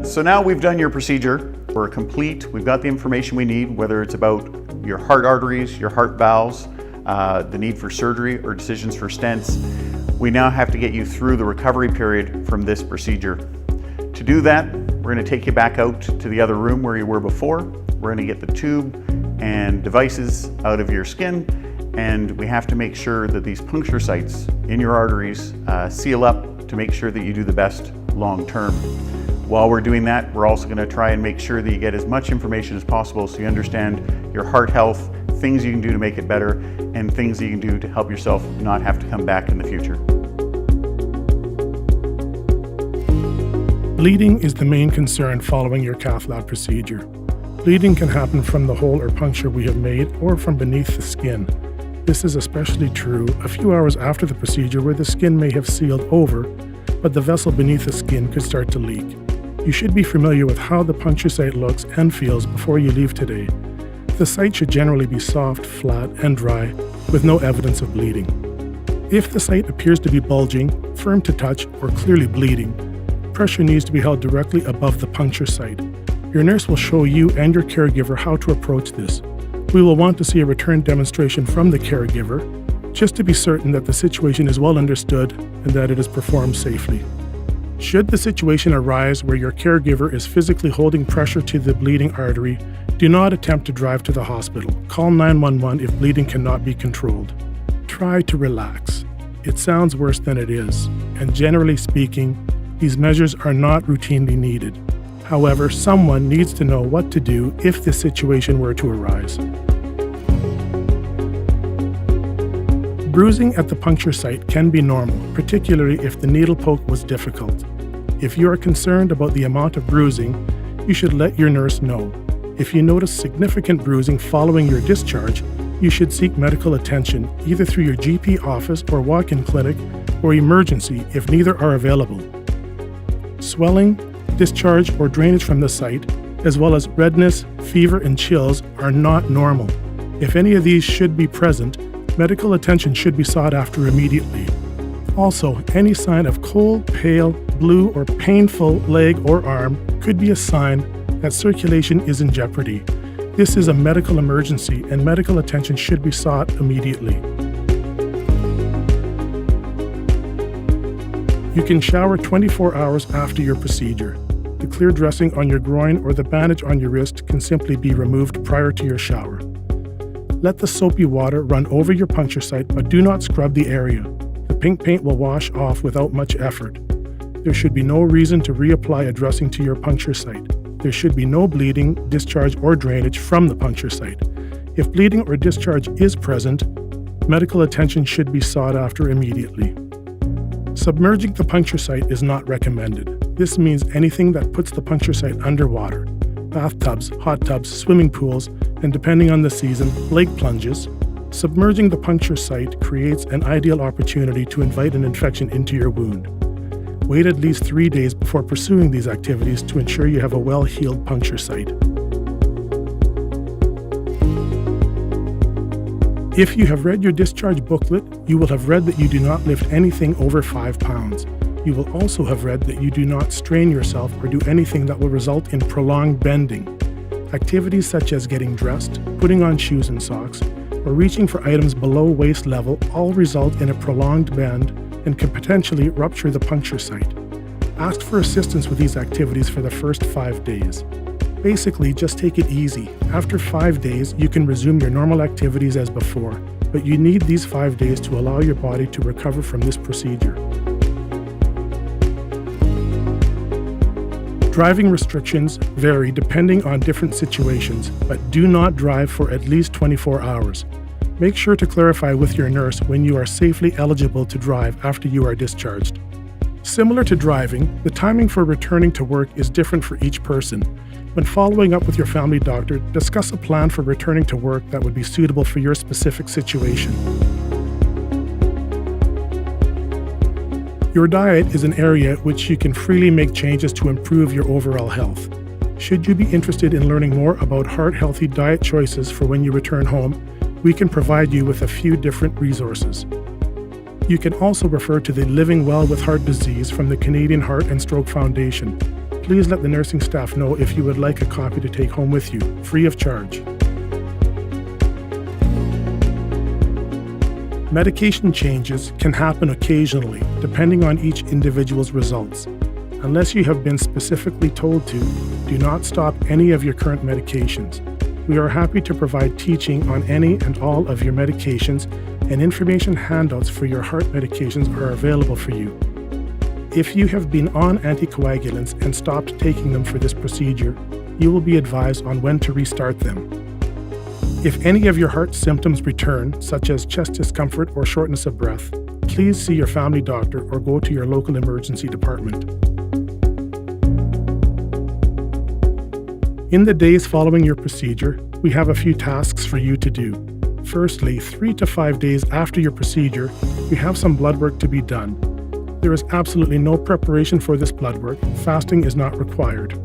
So now we've done your procedure, we're complete, we've got the information we need, whether it's about your heart arteries, your heart valves, the need for surgery or decisions for stents. We now have to get you through the recovery period from this procedure. To do that, we're going to take you back out to the other room where you were before. We're going to get the tube and devices out of your skin, and we have to make sure that these puncture sites in your arteries seal up to make sure that you do the best long term. While we're doing that, we're also going to try and make sure that you get as much information as possible so you understand your heart health, things you can do to make it better, and things that you can do to help yourself not have to come back in the future. Bleeding is the main concern following your Cath Lab procedure. Bleeding can happen from the hole or puncture we have made or from beneath the skin. This is especially true a few hours after the procedure where the skin may have sealed over, but the vessel beneath the skin could start to leak. You should be familiar with how the puncture site looks and feels before you leave today. The site should generally be soft, flat, and dry, with no evidence of bleeding. If the site appears to be bulging, firm to touch, or clearly bleeding, pressure needs to be held directly above the puncture site. Your nurse will show you and your caregiver how to approach this. We will want to see a return demonstration from the caregiver, just to be certain that the situation is well understood and that it is performed safely. Should the situation arise where your caregiver is physically holding pressure to the bleeding artery, do not attempt to drive to the hospital. Call 911 if bleeding cannot be controlled. Try to relax. It sounds worse than it is, and generally speaking, these measures are not routinely needed. However, someone needs to know what to do if this situation were to arise. Bruising at the puncture site can be normal, particularly if the needle poke was difficult. If you are concerned about the amount of bruising, you should let your nurse know. If you notice significant bruising following your discharge, you should seek medical attention either through your GP office or walk-in clinic or emergency if neither are available. Swelling, discharge, or drainage from the site, as well as redness, fever, and chills are not normal. If any of these should be present, medical attention should be sought after immediately. Also, any sign of cold, pale, blue, or painful leg or arm could be a sign that circulation is in jeopardy. This is a medical emergency and medical attention should be sought immediately. You can shower 24 hours after your procedure. The clear dressing on your groin or the bandage on your wrist can simply be removed prior to your shower. Let the soapy water run over your puncture site, but do not scrub the area. The pink paint will wash off without much effort. There should be no reason to reapply a dressing to your puncture site. There should be no bleeding, discharge, or drainage from the puncture site. If bleeding or discharge is present, medical attention should be sought after immediately. Submerging the puncture site is not recommended. This means anything that puts the puncture site underwater. Bathtubs, hot tubs, swimming pools, and depending on the season, lake plunges. Submerging the puncture site creates an ideal opportunity to invite an infection into your wound. Wait at least 3 days before pursuing these activities to ensure you have a well-healed puncture site. If you have read your discharge booklet, you will have read that you do not lift anything over 5 pounds. You will also have read that you do not strain yourself or do anything that will result in prolonged bending. Activities such as getting dressed, putting on shoes and socks, or reaching for items below waist level all result in a prolonged bend and can potentially rupture the puncture site. Ask for assistance with these activities for the first 5 days. Basically, just take it easy. After 5 days, you can resume your normal activities as before, but you need these 5 days to allow your body to recover from this procedure. Driving restrictions vary depending on different situations, but do not drive for at least 24 hours. Make sure to clarify with your nurse when you are safely eligible to drive after you are discharged. Similar to driving, the timing for returning to work is different for each person. When following up with your family doctor, discuss a plan for returning to work that would be suitable for your specific situation. Your diet is an area which you can freely make changes to improve your overall health. Should you be interested in learning more about heart-healthy diet choices for when you return home, we can provide you with a few different resources. You can also refer to the Living Well with Heart Disease from the Canadian Heart and Stroke Foundation. please let the nursing staff know if you would like a copy to take home with you, free of charge. Medication changes can happen occasionally, depending on each individual's results. Unless you have been specifically told to, do not stop any of your current medications. We are happy to provide teaching on any and all of your medications, and information handouts for your heart medications are available for you. If you have been on anticoagulants and stopped taking them for this procedure, you will be advised on when to restart them. If any of your heart symptoms return, such as chest discomfort or shortness of breath, please see your family doctor or go to your local emergency department. In the days following your procedure, we have a few tasks for you to do. Firstly, 3 to 5 days after your procedure, we have some blood work to be done. There is absolutely no preparation for this blood work. Fasting is not required.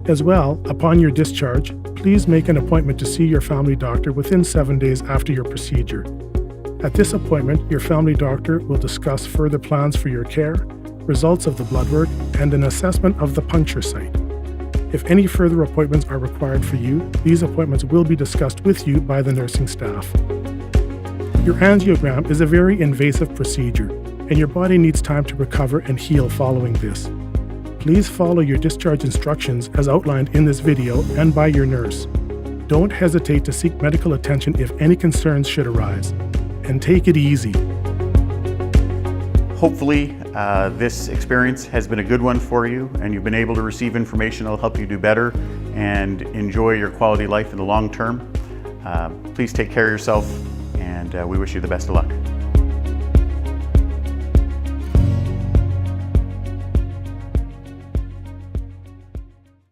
As well, upon your discharge, please make an appointment to see your family doctor within 7 days after your procedure. At this appointment, your family doctor will discuss further plans for your care, results of the blood work, and an assessment of the puncture site. If any further appointments are required for you, these appointments will be discussed with you by the nursing staff. Your angiogram is a very invasive procedure, and your body needs time to recover and heal following this. Please follow your discharge instructions as outlined in this video and by your nurse. Don't hesitate to seek medical attention if any concerns should arise. And take it easy. Hopefully, this experience has been a good one for you, and you've been able to receive information that will help you do better and enjoy your quality life in the long term. Please take care of yourself, and we wish you the best of luck.